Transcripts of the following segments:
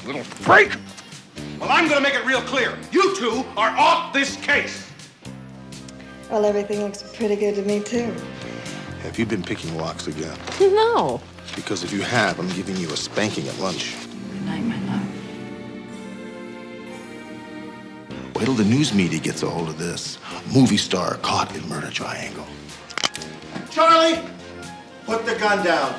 little freak! Well, I'm gonna make it real clear. You two are off this case. Well, everything looks pretty good to me, too. Have you been picking locks again? No. Because if you have, I'm giving you a spanking at lunch. Good night, my love. Wait till the news media gets a hold of this. Movie star caught in murder triangle. Charlie, put the gun down.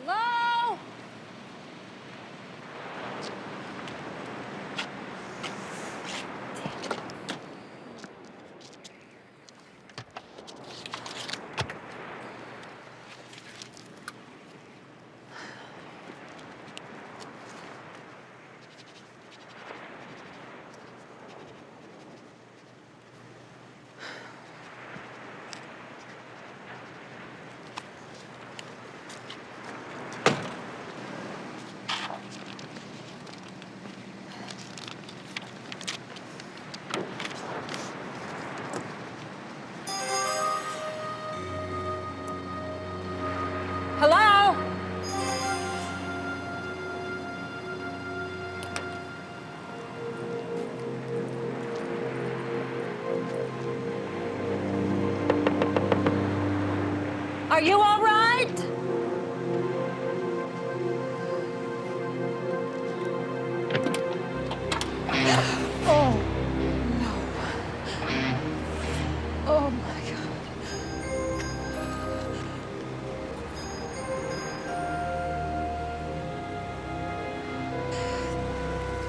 Hello? Hello? Are you all right? Oh, no. Oh, my God.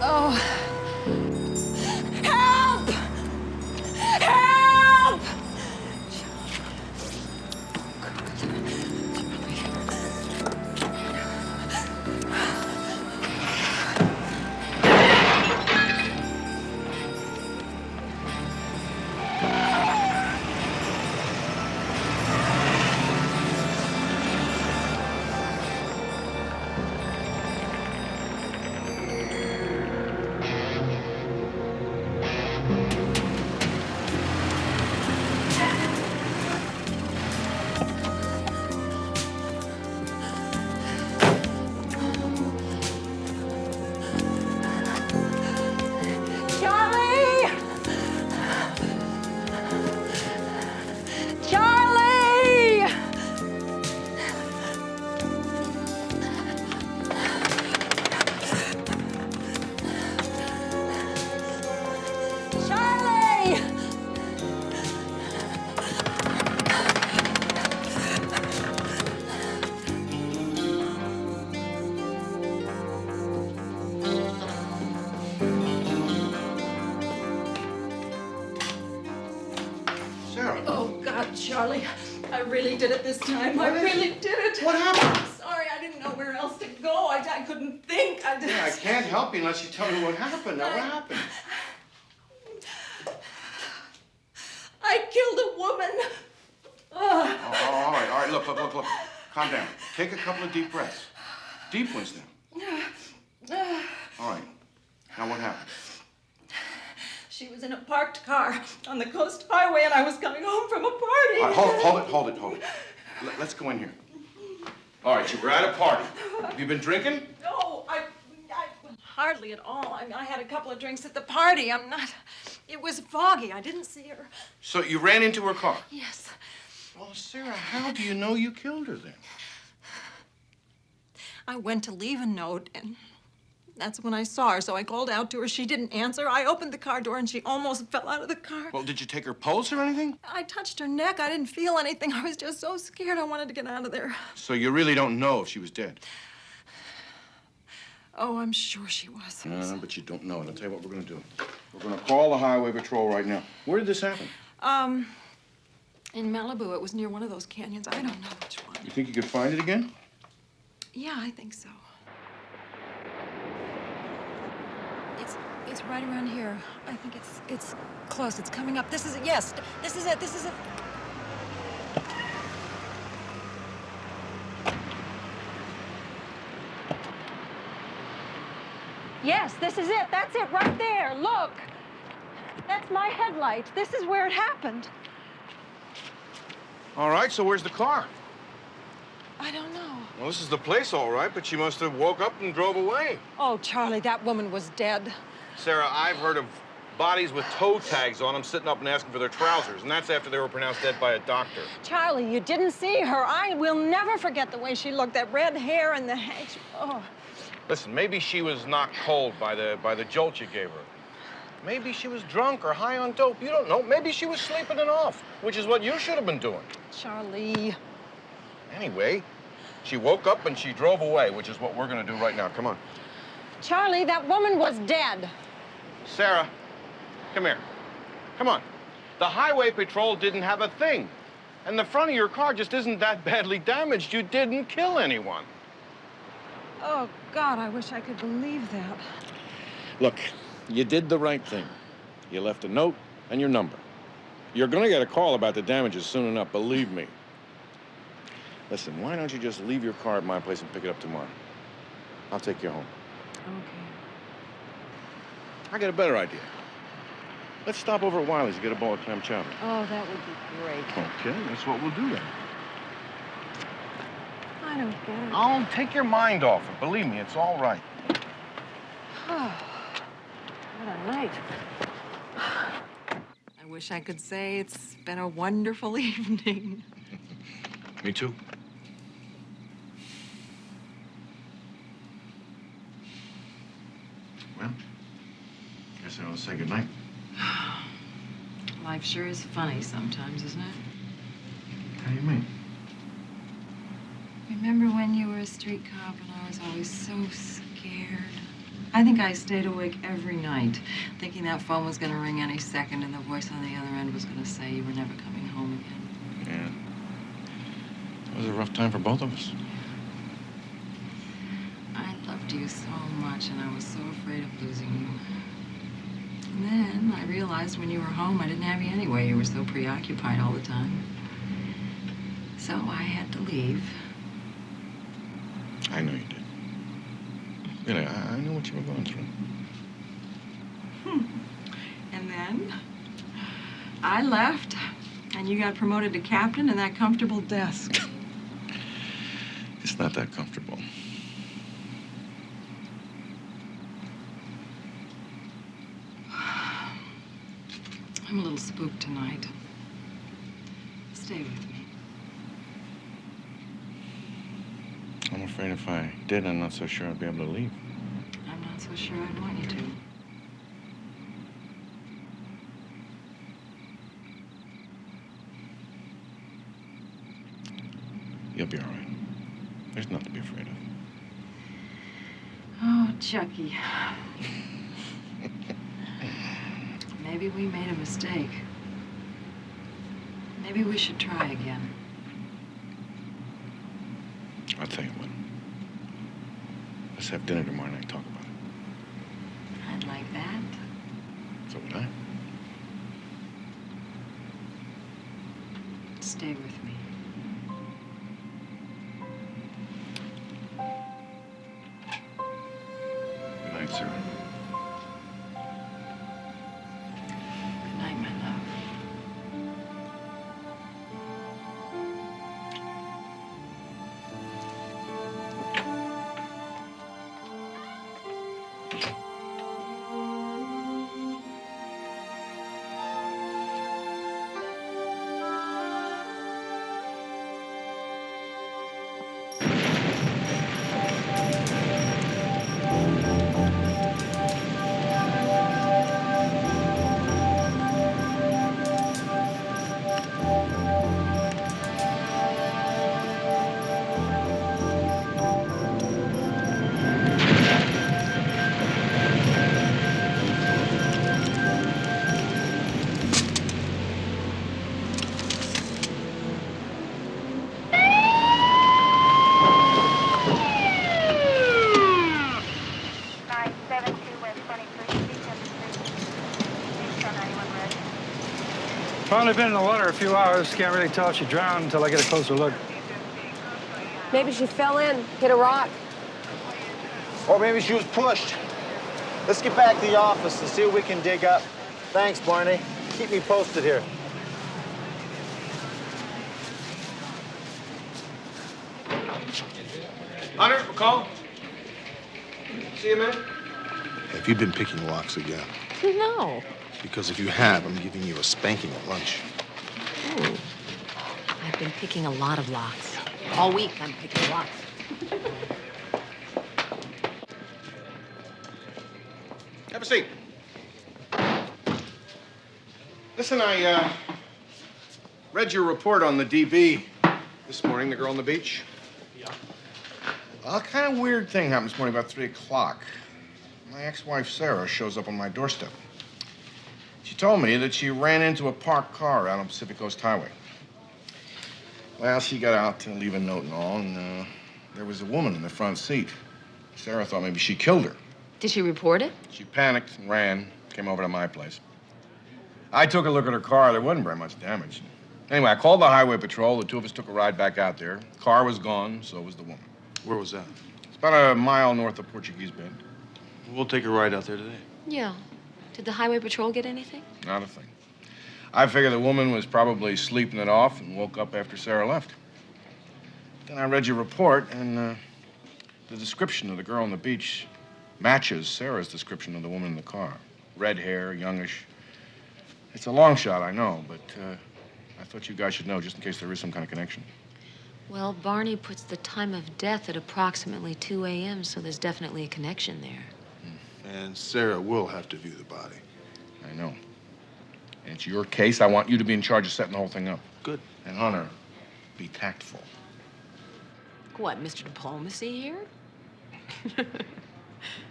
Oh. Help! Help! Charlie, I really did it this time. I really did it. What happened? I'm sorry, I didn't know where else to go. I couldn't think. Yeah, I can't help you unless you tell me what happened. Now, what happened? I killed a woman. Oh, all right. Look. Calm down. Take a couple of deep breaths. Deep ones now. All right. Now, what happened? She was in a parked car on the coast highway, and I was coming home from a party. All right, hold it. Let's go in here. All right, you were at a party. Have you been drinking? No, I hardly at all. I had a couple of drinks at the party. It was foggy. I didn't see her. So you ran into her car? Yes. Well, Sarah, how do you know you killed her then? I went to leave a note, and that's when I saw her. So I called out to her. She didn't answer. I opened the car door, and she almost fell out of the car. Well, did you take her pulse or anything? I touched her neck. I didn't feel anything. I was just so scared. I wanted to get out of there. So you really don't know if she was dead? Oh, I'm sure she was. No, but you don't know it. I'll tell you what we're going to do. We're going to call the highway patrol right now. Where did this happen? In Malibu. It was near one of those canyons. I don't know which one. You think you could find it again? Yeah, I think so. It's right around here. I think it's close. It's coming up. This is it. Yes, this is it. This is it. Yes, this is it. That's it right there. Look. That's my headlight. This is where it happened. All right, so where's the car? I don't know. Well, this is the place, all right, but she must have woke up and drove away. Oh, Charlie, that woman was dead. Sarah, I've heard of bodies with toe tags on them sitting up and asking for their trousers, and that's after they were pronounced dead by a doctor. Charlie, you didn't see her. I will never forget the way she looked. That red hair and the hedge. Oh. Listen, maybe she was knocked cold by the jolt you gave her. Maybe she was drunk or high on dope. You don't know. Maybe she was sleeping it off, which is what you should have been doing. Charlie. Anyway, she woke up and she drove away, which is what we're going to do right now. Come on. Charlie, that woman was dead. Sarah, come here. Come on. The highway patrol didn't have a thing. And the front of your car just isn't that badly damaged. You didn't kill anyone. Oh, God, I wish I could believe that. Look, you did the right thing. You left a note and your number. You're gonna get a call about the damages soon enough, believe me. Listen, why don't you just leave your car at my place and pick it up tomorrow? I'll take you home. Okay. I got a better idea. Let's stop over at Wiley's and get a bowl of clam chowder. Oh, that would be great. Okay, that's what we'll do then. I don't get it. I'll take your mind off it. Believe me, it's all right. What a night. I wish I could say it's been a wonderful evening. Me too. Well, guess I ought to say goodnight. Life sure is funny sometimes, isn't it? How do you mean? Remember when you were a street cop and I was always so scared? I think I stayed awake every night, thinking that phone was going to ring any second and the voice on the other end was going to say you were never coming home again. Yeah. It was a rough time for both of us. I loved you so much and I was so afraid of losing you. And then I realized when you were home, I didn't have you anyway. You were so preoccupied all the time. So I had to leave. I know you did. Really, I know what you were going through. And then I left, and you got promoted to captain in that comfortable desk. It's not that comfortable. I'm a little spooked tonight. Stay with me. I'm afraid if I did, I'm not so sure I'd be able to leave. I'm not so sure I'd want you to. You'll be all right. There's nothing to be afraid of. Oh, Chucky. Maybe we made a mistake. Maybe we should try again. I'll tell you what. Let's have dinner tomorrow night, talk about it. I'd like that. So would I. Stay with me. Good night, Sara. Good night, my love. Probably been in the water a few hours. Can't really tell if she drowned until I get a closer look. Maybe she fell in, hit a rock. Or maybe she was pushed. Let's get back to the office and see what we can dig up. Thanks, Barney. Keep me posted here. Hunter, McCall. See you, man. Have you been picking locks again? No. Because if you have, I'm giving you a spanking at lunch. Ooh. I've been picking a lot of locks. All week I'm picking locks. Have a seat. Listen, I read your report on the DB this morning, the girl on the beach. Yeah. Well, a kind of weird thing happened this morning about 3 o'clock. My ex-wife, Sara, shows up on my doorstep. She told me that she ran into a parked car out on Pacific Coast Highway. Well, she got out to leave a note and all, and there was a woman in the front seat. Sara thought maybe she killed her. Did she report it? She panicked and ran, came over to my place. I took a look at her car. There wasn't very much damage. Anyway, I called the highway patrol. The two of us took a ride back out there. The car was gone, so was the woman. Where was that? It's about a mile north of Portuguese Bend. We'll take a ride out there today. Yeah. Did the highway patrol get anything? Not a thing. I figure the woman was probably sleeping it off and woke up after Sara left. Then I read your report, and the description of the girl on the beach matches Sarah's description of the woman in the car. Red hair, youngish. It's a long shot, I know, but I thought you guys should know just in case there is some kind of connection. Well, Barney puts the time of death at approximately 2 a.m., so there's definitely a connection there. And Sara will have to view the body. I know. And it's your case. I want you to be in charge of setting the whole thing up. Good. And Hunter, be tactful. What, Mr. Diplomacy here?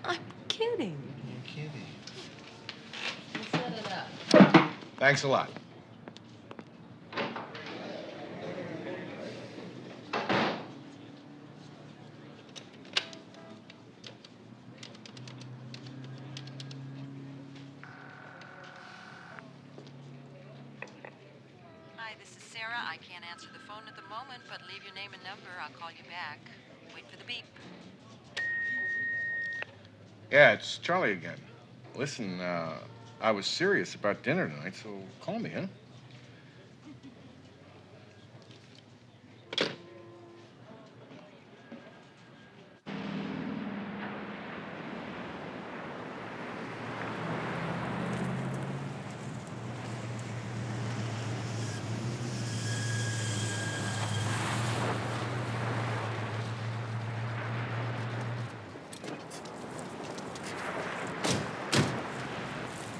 I'm kidding. You're kidding. We'll set it up. Thanks a lot. Hi, this is Sara. I can't answer the phone at the moment, but leave your name and number. I'll call you back. Wait for the beep. Yeah, it's Charlie again. Listen, I was serious about dinner tonight, so call me, huh?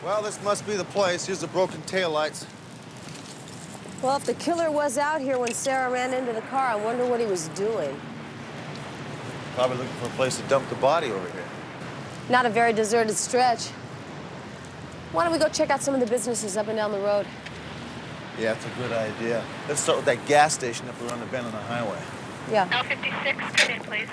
Well, this must be the place. Here's the broken taillights. Well, if the killer was out here when Sara ran into the car, I wonder what he was doing. Probably looking for a place to dump the body over here. Not a very deserted stretch. Why don't we go check out some of the businesses up and down the road? Yeah, that's a good idea. Let's start with that gas station up around the bend on the highway. Yeah. L56, come in, please.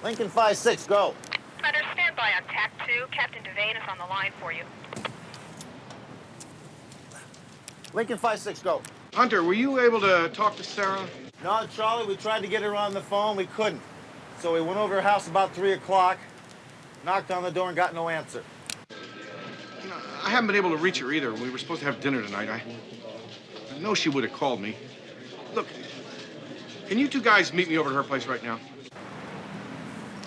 Lincoln 5-6, go. Hunter, stand by on TAC 2. Captain Devane is on the line for you. Lincoln 5-6, go. Hunter, were you able to talk to Sara? No, Charlie, we tried to get her on the phone. We couldn't. So we went over her house about 3 o'clock, knocked on the door, and got no answer. You know, I haven't been able to reach her either. We were supposed to have dinner tonight. I know she would have called me. Look, can you two guys meet me over at her place right now?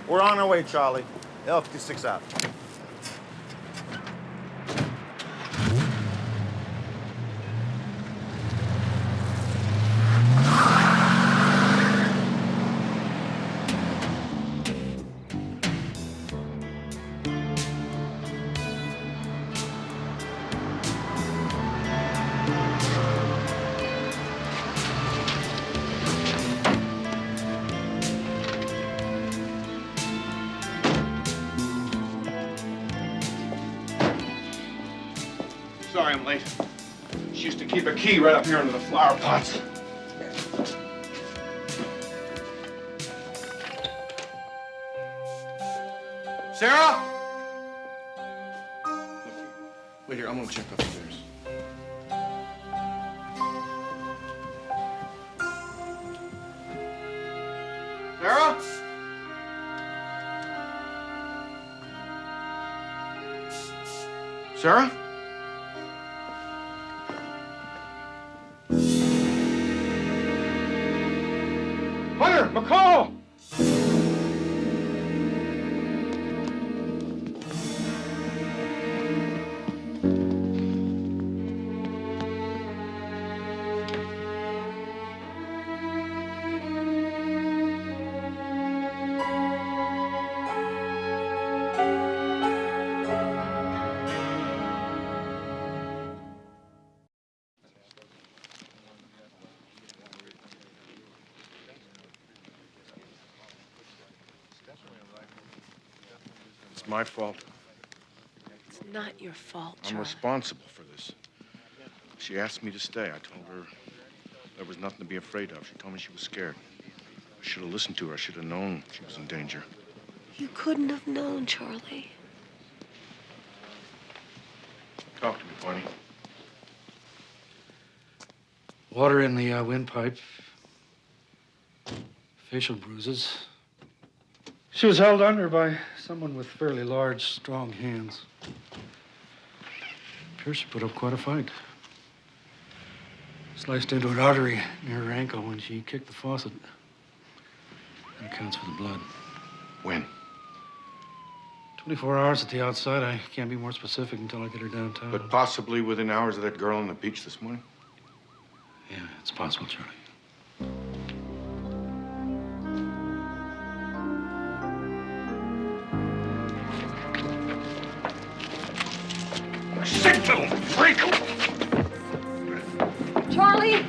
We're on our way, Charlie. L56 out. Sorry I'm late. She used to keep a key right up here under the flower pots. Sara? Wait here, I'm gonna check upstairs. Sara? Sara? Hunter! McCall! It's my fault. It's not your fault, I'm Charlie. responsible for this. She asked me to stay. I told her there was nothing to be afraid of. She told me she was scared. I should have listened to her. I should have known she was in danger. You couldn't have known, Charlie. Talk to me, Barney. Water in the windpipe. Facial bruises. She was held under by someone with fairly large, strong hands. Appears she put up quite a fight. Sliced into an artery near her ankle when she kicked the faucet. That accounts for the blood. When? 24 hours at the outside. I can't be more specific until I get her downtown. But possibly within hours of that girl on the beach this morning? Yeah, it's possible, Charlie. Sick little freak! Charlie?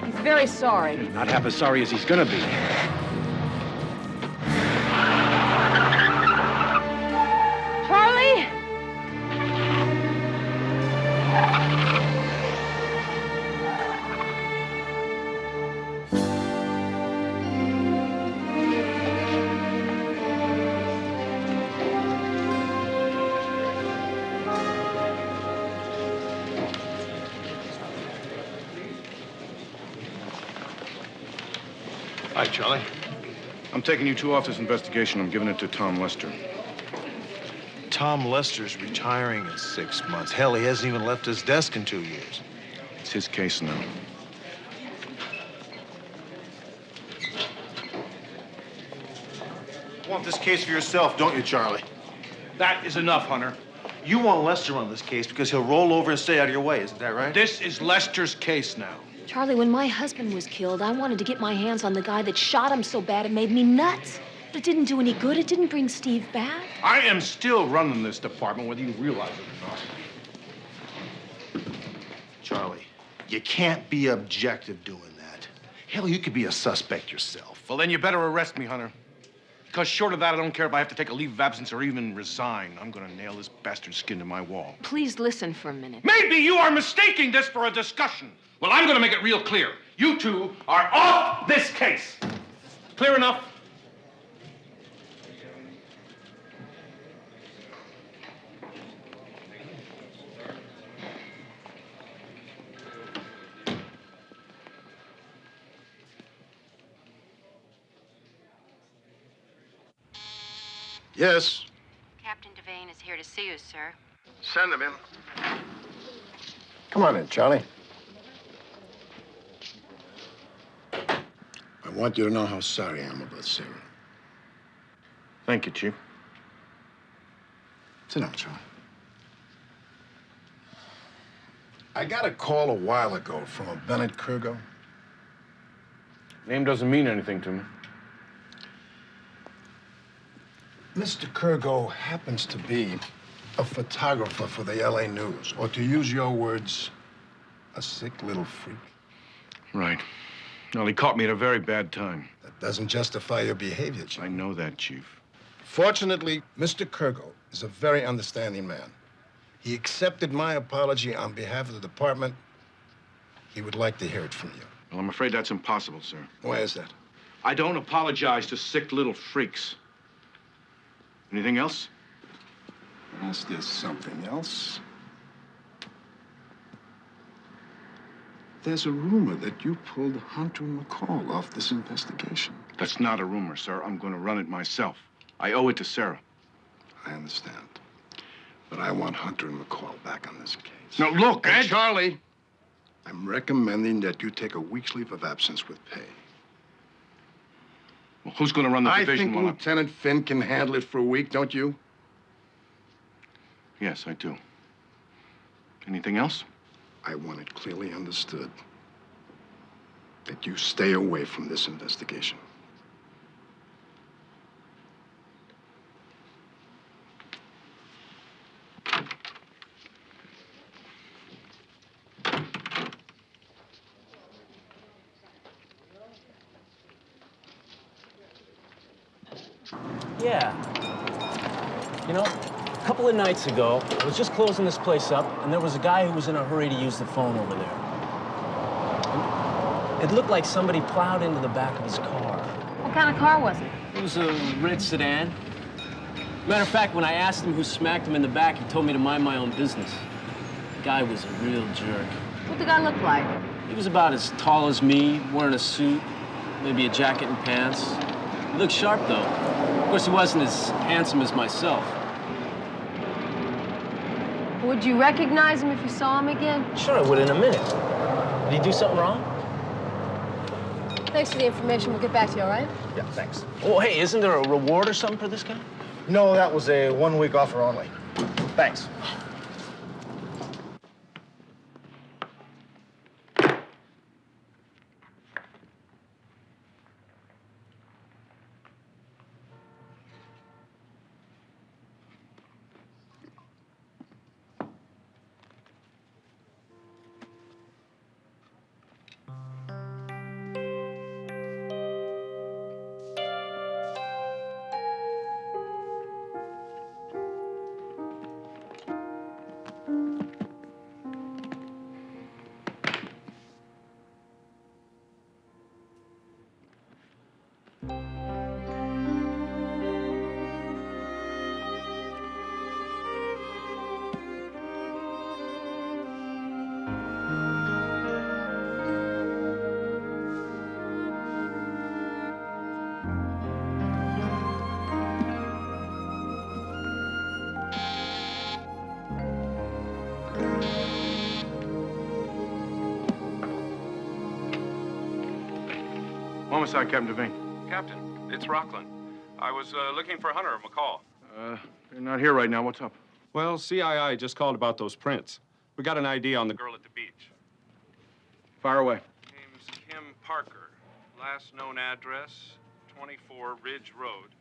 He's very sorry. Not half as sorry as he's gonna be. Charlie? Hi, Charlie. I'm taking you two off this investigation. I'm giving it to Tom Lester. Tom Lester's retiring in 6 months. Hell, he hasn't even left his desk in 2 years. It's his case now. You want this case for yourself, don't you, Charlie? That is enough, Hunter. You want Lester on this case because he'll roll over and stay out of your way, isn't that right? This is Lester's case now. Charlie, when my husband was killed, I wanted to get my hands on the guy that shot him so bad it made me nuts. But it didn't do any good. It didn't bring Steve back. I am still running this department, whether you realize it or not. Charlie, you can't be objective doing that. Hell, you could be a suspect yourself. Well, then you better arrest me, Hunter. Because short of that, I don't care if I have to take a leave of absence or even resign. I'm gonna nail this bastard skin to my wall. Please listen for a minute. Maybe you are mistaking this for a discussion. Well, I'm gonna make it real clear. You two are off this case. Clear enough? Yes. Captain Devane is here to see you, sir. Send him in. Come on in, Charlie. I want you to know how sorry I am about Sarah. Thank you, Chief. Sit down, Charlie. I got a call a while ago from a Bennett Kurgo. Name doesn't mean anything to me. Mr. Kurgo happens to be a photographer for the LA News, or to use your words, a sick little freak. Right. Well, he caught me at a very bad time. That doesn't justify your behavior, Chief. I know that, Chief. Fortunately, Mr. Kurgo is a very understanding man. He accepted my apology on behalf of the department. He would like to hear it from you. Well, I'm afraid that's impossible, sir. Why is that? I don't apologize to sick little freaks. Anything else? Yes, there's something else. There's a rumor that you pulled Hunter McCall off this investigation. That's not a rumor, sir. I'm going to run it myself. I owe it to Sara. I understand. But I want Hunter and McCall back on this case. Now, look, And Ed! Charlie, I'm recommending that you take a week's leave of absence with pay. Well, who's going to run the I division think while Lieutenant Finn can handle it for a week, don't you? Yes, I do. Anything else? I want it clearly understood that you stay away from this investigation. Yeah. You know, a couple of nights ago, I was just closing this place up, and there was a guy who was in a hurry to use the phone over there. And it looked like somebody plowed into the back of his car. What kind of car was it? It was a red sedan. Matter of fact, when I asked him who smacked him in the back, he told me to mind my own business. The guy was a real jerk. What'd the guy look like? He was about as tall as me, wearing a suit, maybe a jacket and pants. He looked sharp, though. Of course, he wasn't as handsome as myself. Would you recognize him if you saw him again? Sure, I would in a minute. Did he do something wrong? Thanks for the information. We'll get back to you, all right? Yeah, thanks. Oh, hey, isn't there a reward or something for this guy? No, that was a one-week offer only. Thanks. Homicide, Captain Devane. Captain, it's Rockland. I was looking for Hunter or McCall. They're not here right now. What's up? Well, CII just called about those prints. We got an ID on the girl at the beach. Fire away. Name's Kim Parker. Last known address, 24 Ridge Road,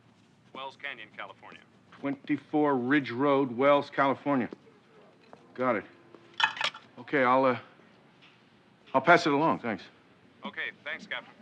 Wells Canyon, California. 24 Ridge Road, Wells, California. Got it. Okay, I'll pass it along. Thanks. Okay, thanks, Captain.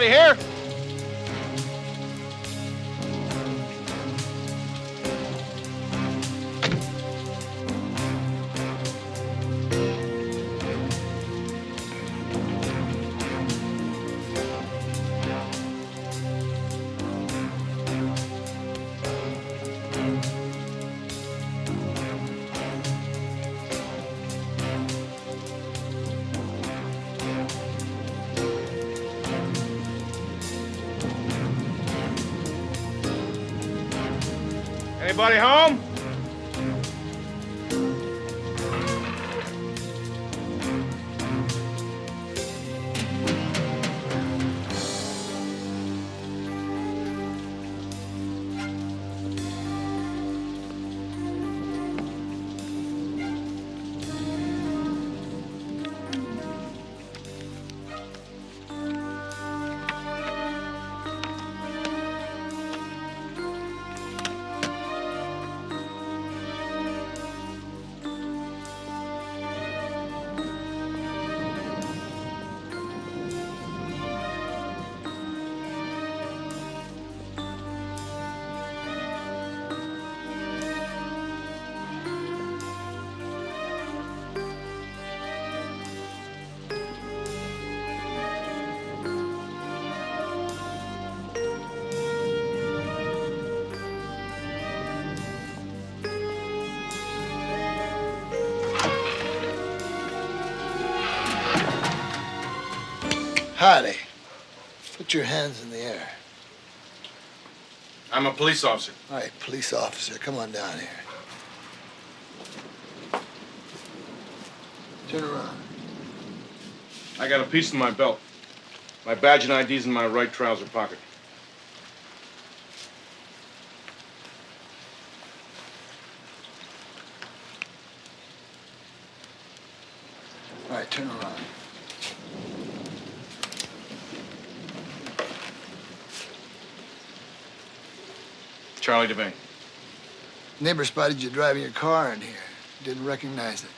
Anybody here? Anybody home? Howdy. Put your hands in the air. I'm a police officer. All right, police officer, come on down here. Turn around. I got a piece in my belt. My badge and ID's in my right trouser pocket. All right, turn around. Charlie Devane. Neighbor spotted you driving your car in here. Didn't recognize it.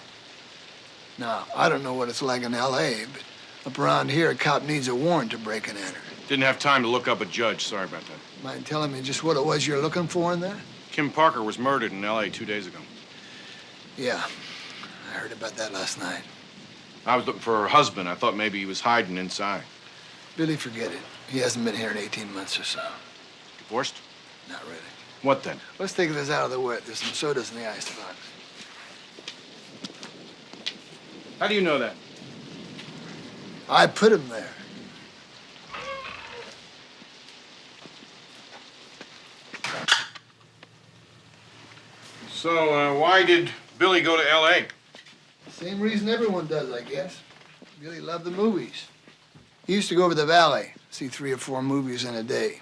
Now, I don't know what it's like in L.A., but up around here, a cop needs a warrant to break and enter. Didn't have time to look up a judge. Sorry about that. Mind telling me just what it was you're looking for in there? Kim Parker was murdered in L.A. 2 days ago. Yeah, I heard about that last night. I was looking for her husband. I thought maybe he was hiding inside. Billy, forget it. He hasn't been here in 18 months or so. Divorced? Not really. What then? Let's take this out of the wet. There's some sodas in the icebox. How do you know that? I put him there. So, why did Billy go to L.A.? Same reason everyone does, I guess. Billy loved the movies. He used to go over the valley, see 3 or 4 movies in a day.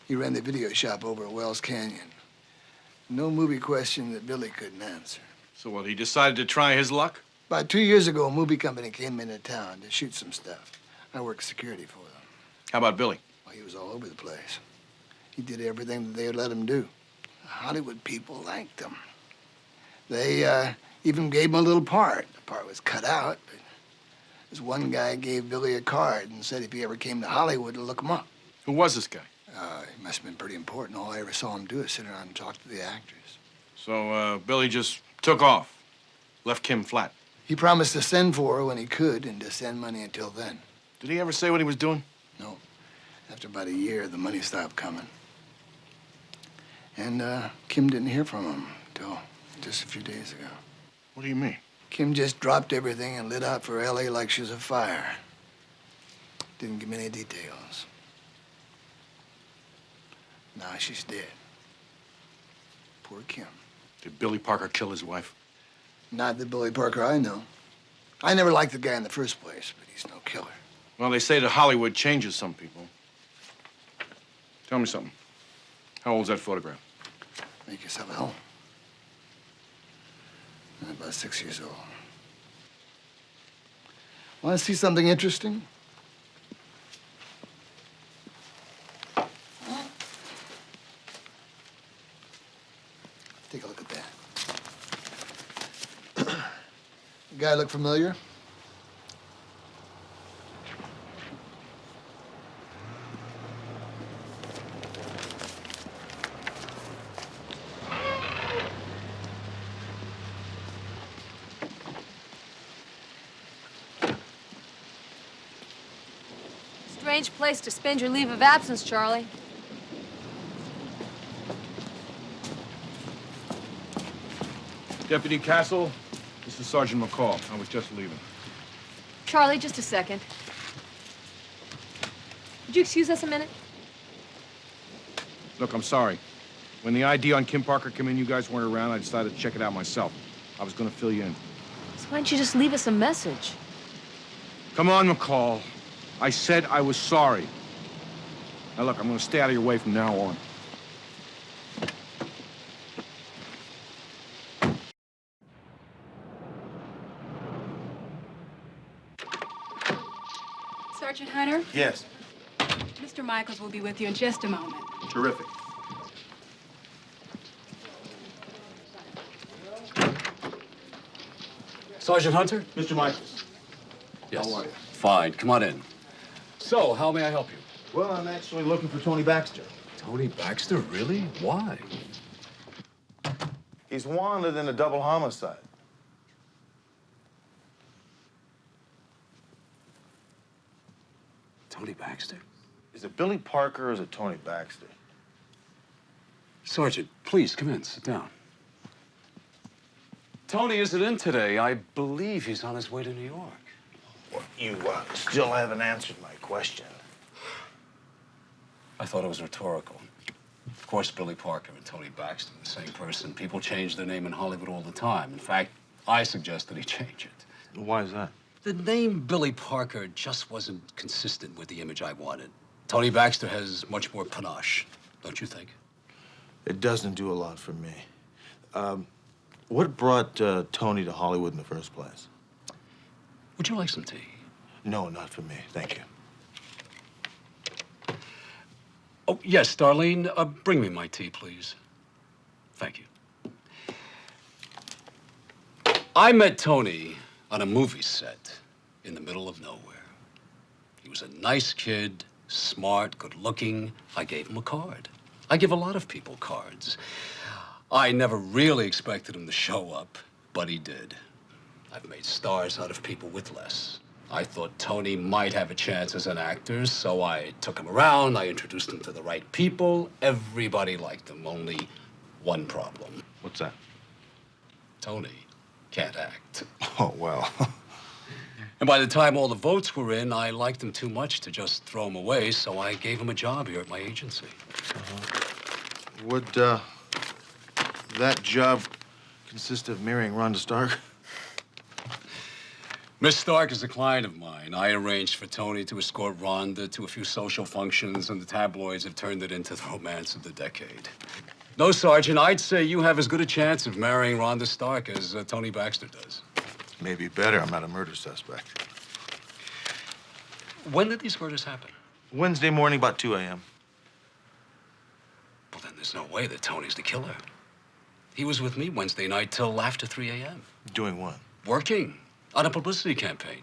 He ran the video shop over at Wells Canyon. No movie question that Billy couldn't answer. So what, he decided to try his luck? About 2 years ago, a movie company came into town to shoot some stuff. I worked security for them. How about Billy? Well, he was all over the place. He did everything that they would let him do. The Hollywood people liked him. They even gave him a little part. The part was cut out, but this one guy gave Billy a card and said if he ever came to Hollywood to look him up. Who was this guy? He must have been pretty important. All I ever saw him do is sit around and talk to the actors. So, Billy just took off, left Kim flat. He promised to send for her when he could and to send money until then. Did he ever say what he was doing? No. After about a year, the money stopped coming. And Kim didn't hear from him until just a few days ago. What do you mean? Kim just dropped everything and lit out for L.A. like she was afire. Didn't give me any details. Now she's dead. Poor Kim. Did Billy Parker kill his wife? Not the Billy Parker I know. I never liked the guy in the first place, but he's no killer. Well, they say that Hollywood changes some people. Tell me something. How old's that photograph? Make yourself at home. I'm about 6 years old. Want to see something interesting? Take a look at that. The guy look familiar? strange place to spend your leave of absence, Charlie. Deputy Castle, this is Sergeant McCall. I was just leaving. Charlie, just a second. Would you excuse us a minute? Look, I'm sorry. When the ID on Kim Parker came in, you guys weren't around. I decided to check it out myself. I was gonna fill you in. So why don't you just leave us a message? Come on, McCall. I said I was sorry. Now look, I'm gonna stay out of your way from now on. Sergeant Hunter, Yes. Mr. Michaels will be with you in just a moment. Terrific. Sergeant Hunter? Mr. Michaels. Yes. How are you? Fine. Come on in. So, how may I help you? Well, I'm actually looking for Tony Baxter. Tony Baxter? Really? Why? He's wanted in a double homicide. Tony Baxter? Is it Billy Parker or is it Tony Baxter? Sergeant, please come in. Sit down. Tony isn't in today. I believe he's on his way to New York. Well, you still haven't answered my question. I thought it was rhetorical. Of course, Billy Parker and Tony Baxter are the same person. People change their name in Hollywood all the time. In fact, I suggested he change it. Why is that? The name Billy Parker just wasn't consistent with the image I wanted. Tony Baxter has much more panache, don't you think? It doesn't do a lot for me. What brought Tony to Hollywood in the first place? Would you like some tea? No, not for me. Thank you. Oh, yes, Darlene. Bring me my tea, please. Thank you. I met Tony on a movie set in the middle of nowhere. He was a nice kid, smart, good-looking. I gave him a card. I give a lot of people cards. I never really expected him to show up, but he did. I've made stars out of people with less. I thought Tony might have a chance as an actor, so I took him around, I introduced him to the right people. Everybody liked him, only one problem. What's that? Tony can't act. Oh, well. And by the time all the votes were in, I liked him too much to just throw him away, so I gave him a job here at my agency. Would that job consist of marrying Rhonda Stark? Miss Stark is a client of mine. I arranged for Tony to escort Rhonda to a few social functions, and the tabloids have turned it into the romance of the decade. No, Sergeant, I'd say you have as good a chance of marrying Rhonda Stark as Tony Baxter does. Maybe better. I'm not a murder suspect. When did these murders happen? Wednesday morning, about 2 a.m. Well, then there's no way that Tony's the killer. He was with me Wednesday night till after 3 a.m. Doing what? Working on a publicity campaign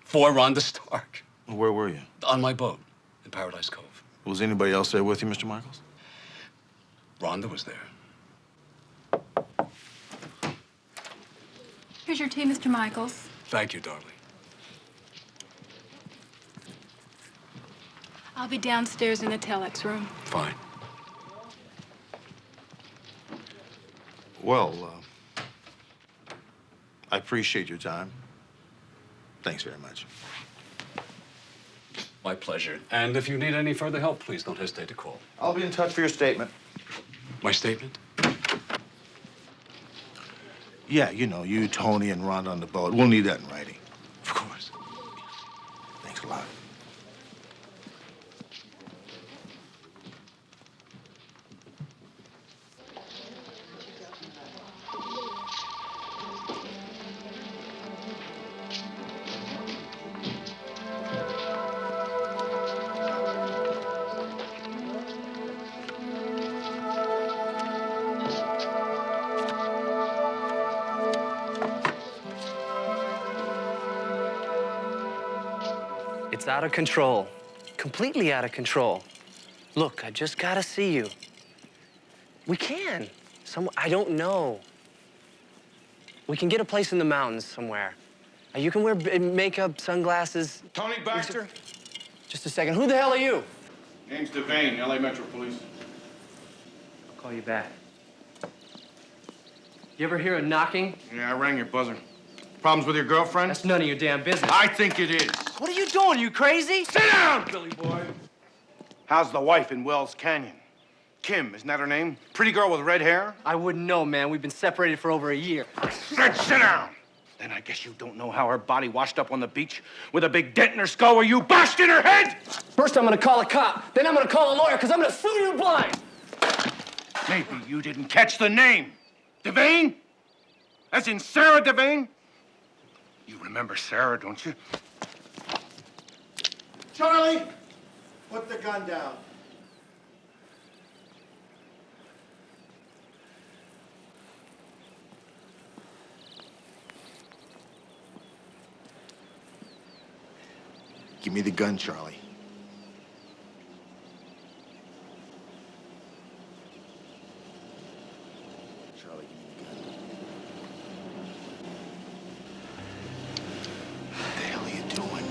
for Rhonda Stark. Where were you? On my boat in Paradise Cove. Was anybody else there with you, Mr. Michaels? Rhonda was there. Here's your tea, Mr. Michaels. Thank you, darling. I'll be downstairs in the telex room. Fine. Well, I appreciate your time. Thanks very much. My pleasure. And if you need any further help, please don't hesitate to call. I'll be in touch for your statement. My statement? Yeah, you know, you, Tony, and Rhonda on the boat. We'll need that in writing. Of course. Thanks a lot. It's out of control. Completely out of control. Look, I just gotta see you. We can. I don't know. We can get a place in the mountains somewhere. You can wear makeup, sunglasses. Tony Baxter? Just a second. Who the hell are you? Name's Devane, LA Metro Police. I'll call you back. You ever hear a knocking? Yeah, I rang your buzzer. Problems with your girlfriend? That's none of your damn business. I think it is. What are you doing? You crazy? Sit down, Billy boy. How's the wife in Wells Canyon? Kim, isn't that her name? Pretty girl with red hair? I wouldn't know, man. We've been separated for over a year. I said sit down. Then I guess you don't know how her body washed up on the beach with a big dent in her skull where you bashed in her head? First, I'm gonna call a cop. Then I'm gonna call a lawyer, because I'm gonna sue you blind. Maybe you didn't catch the name. Devane? As in Sara Devane? You remember Sara, don't you? Charlie, put the gun down. Give me the gun, Charlie. Charlie, give me the gun. What the hell are you doing?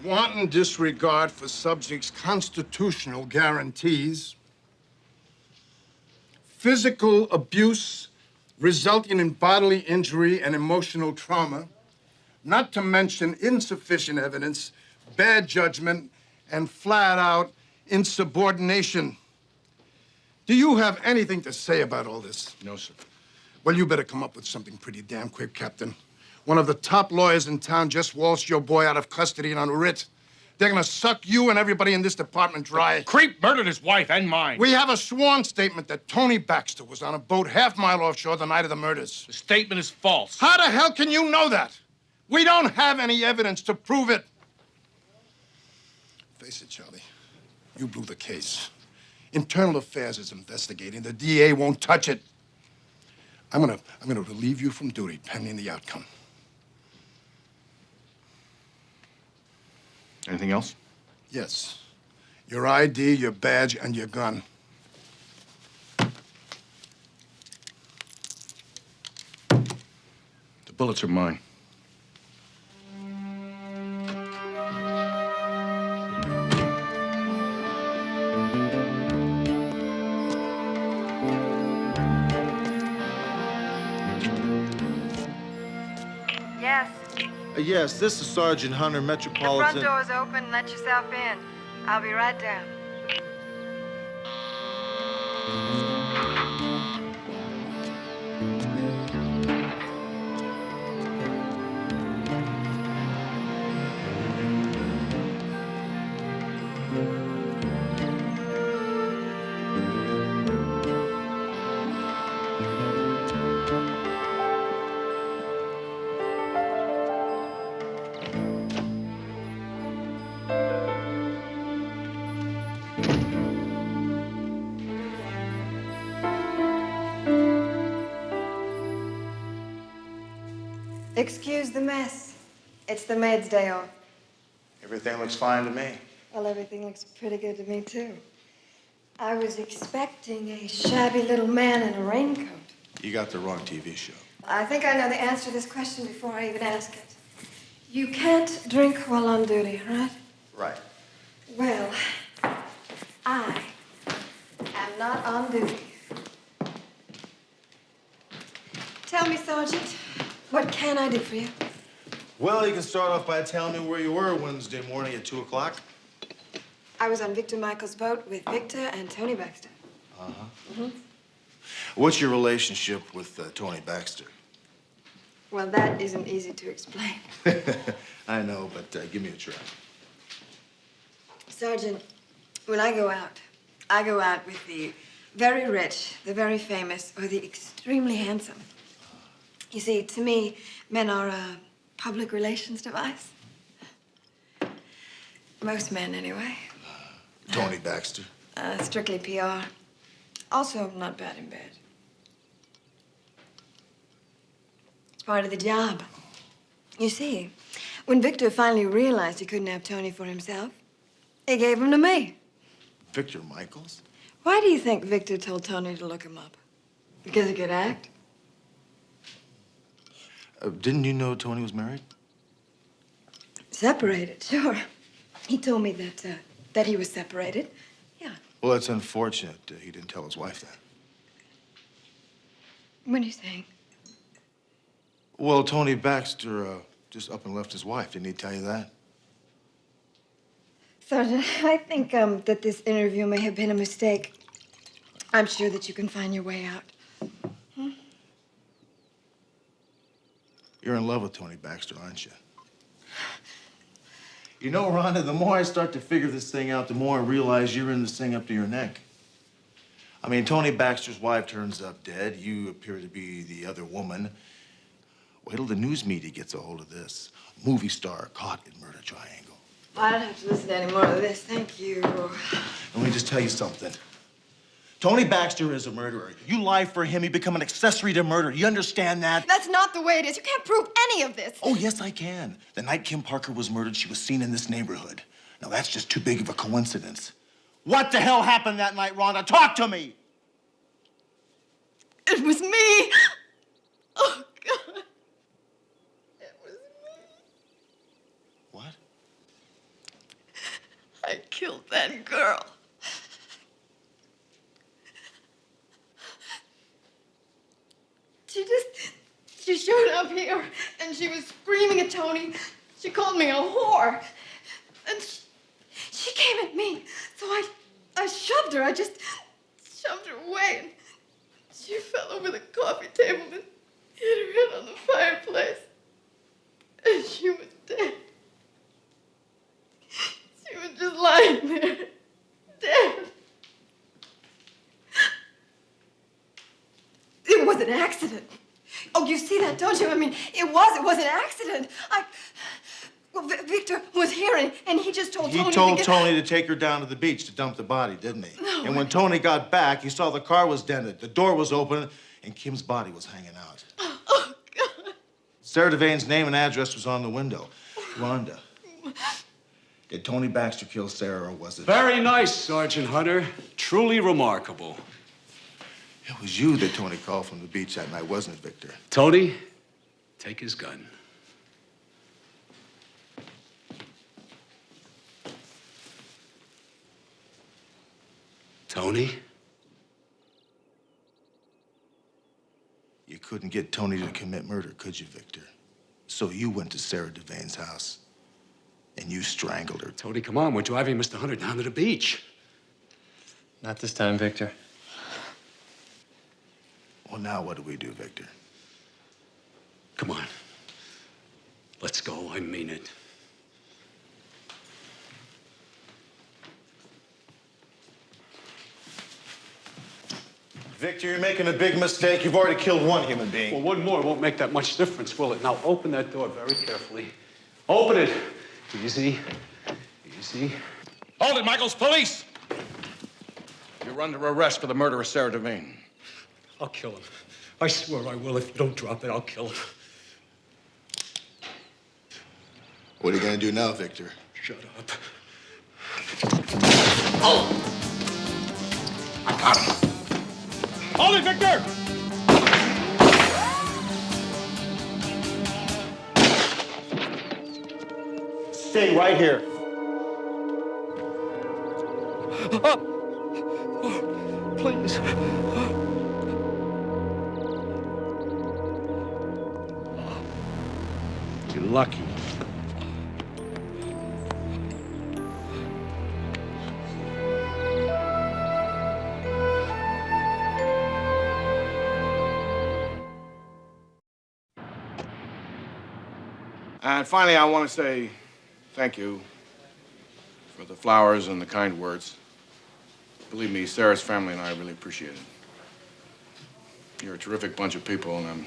Wanton disregard for subjects' constitutional guarantees, physical abuse resulting in bodily injury and emotional trauma, not to mention insufficient evidence, bad judgment, and flat-out insubordination. Do you have anything to say about all this? No, sir. Well, you better come up with something pretty damn quick, Captain. One of the top lawyers in town just waltzed your boy out of custody and on a writ. They're gonna suck you and everybody in this department dry. The creep murdered his wife and mine. We have a sworn statement that Tony Baxter was on a boat half-mile offshore the night of the murders. The statement is false. How the hell can you know that? We don't have any evidence to prove it. Face it, Charlie. You blew the case. Internal Affairs is investigating. The DA won't touch it. I'm gonna relieve you from duty pending the outcome. Anything else? Yes. Your ID, your badge, and your gun. The bullets are mine. Yes. Yes, this is Sergeant Hunter, The Metropolitan. front door's open. Let yourself in. I'll be right down. Excuse the mess. It's the maid's day off. Everything looks fine to me. Well, everything looks pretty good to me, too. I was expecting a shabby little man in a raincoat. You got the wrong TV show. I think I know the answer to this question before I even ask it. You can't drink while on duty, right? Right. Well, I am not on duty. Tell me, Sergeant, what can I do for you? Well, you can start off by telling me where you were Wednesday morning at 2 o'clock. I was on Victor Michael's boat with Victor and Tony Baxter. Uh-huh. Mm-hmm. What's your relationship with Tony Baxter? Well, that isn't easy to explain. I know, but give me a try. Sergeant, when I go out with the very rich, the very famous, or the extremely handsome. You see, to me, men are a public relations device. Most men, anyway. Tony Baxter? Strictly PR. Also, not bad in bed. It's part of the job. You see, when Victor finally realized he couldn't have Tony for himself, he gave him to me. Victor Michaels? Why do you think Victor told Tony to look him up? Because he could act? Didn't you know Tony was married? Separated, sure. He told me that he was separated. Well, that's unfortunate. He didn't tell his wife that. What are you saying? Well, Tony Baxter just up and left his wife. Didn't he tell you that? Sergeant, I think that this interview may have been a mistake. I'm sure that you can find your way out. You're in love with Tony Baxter, aren't you? You know, Rhonda, the more I start to figure this thing out, the more I realize you're in this thing up to your neck. I mean, Tony Baxter's wife turns up dead. You appear to be the other woman. Wait till the news media gets a hold of this. Movie star caught in murder triangle. I don't have to listen to any more of this. Thank you. Let me just tell you something. Tony Baxter is a murderer. You lie for him, you become an accessory to murder. You understand that? That's not the way it is. You can't prove any of this. Oh, yes, I can. The night Kim Parker was murdered, she was seen in this neighborhood. Now, that's just too big of a coincidence. What the hell happened that night, Rhonda? Talk to me! It was me. Oh, God. It was me. What? I killed that girl. She showed up here, and she was screaming at Tony. She called me a whore. And she came at me, so I shoved her. I just shoved her away, and she fell over the coffee table and hit her head on the fireplace. And she was dead. She was just lying there, dead. It was an accident. Oh, you see that, don't you? I mean, it was an accident. Well, Victor was here, and he just told Tony He told Tony to take her down to the beach to dump the body, didn't he? No. And when Tony got back, he saw the car was dented, the door was open, and Kim's body was hanging out. Oh, God. Sarah Devane's name and address was on the window. Rhonda, did Tony Baxter kill Sarah, or was it... Very nice, Sergeant Hunter. Truly remarkable. It was you that Tony called from the beach that night, wasn't it, Victor? Tony, take his gun. Tony? You couldn't get Tony to commit murder, could you, Victor? So you went to Sarah Devane's house, and you strangled her. Tony, come on. We're driving Mr. Hunter down to the beach. Not this time, Victor. Well, now what do we do, Victor? Come on. Let's go. I mean it. Victor, you're making a big mistake. You've already killed one human being. Well, one more won't make that much difference, will it? Now, open that door very carefully. Open it. Easy. Easy. Hold it, Michaels. Police! You're under arrest for the murder of Sara Devane. I'll kill him. I swear I will. If you don't drop it, I'll kill him. What are you going to do now, Victor? Shut up. Oh! I got him. Hold it, Victor! Stay right here. Please. You're lucky. And finally, I want to say thank you for the flowers and the kind words. Believe me, Sarah's family and I really appreciate it. You're a terrific bunch of people, and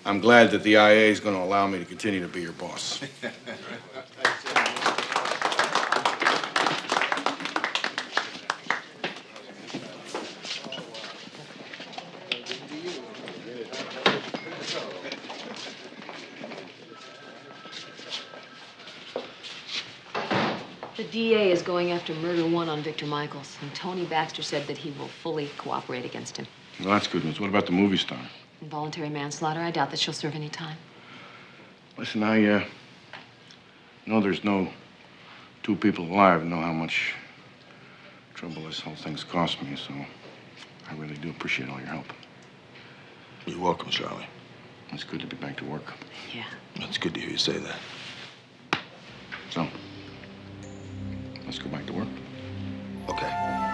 I'm glad that the IA is going to allow me to continue to be your boss. The DA is going after murder 1 on Victor Michaels, and Tony Baxter said that he will fully cooperate against him. Well, that's good news. What about the movie star? Involuntary manslaughter, I doubt that she'll serve any time. Listen, I know there's no 2 people alive know how much trouble this whole thing's cost me, so I really do appreciate all your help. You're welcome, Charlie. It's good to be back to work. Yeah. It's good to hear you say that. So, let's go back to work. Okay.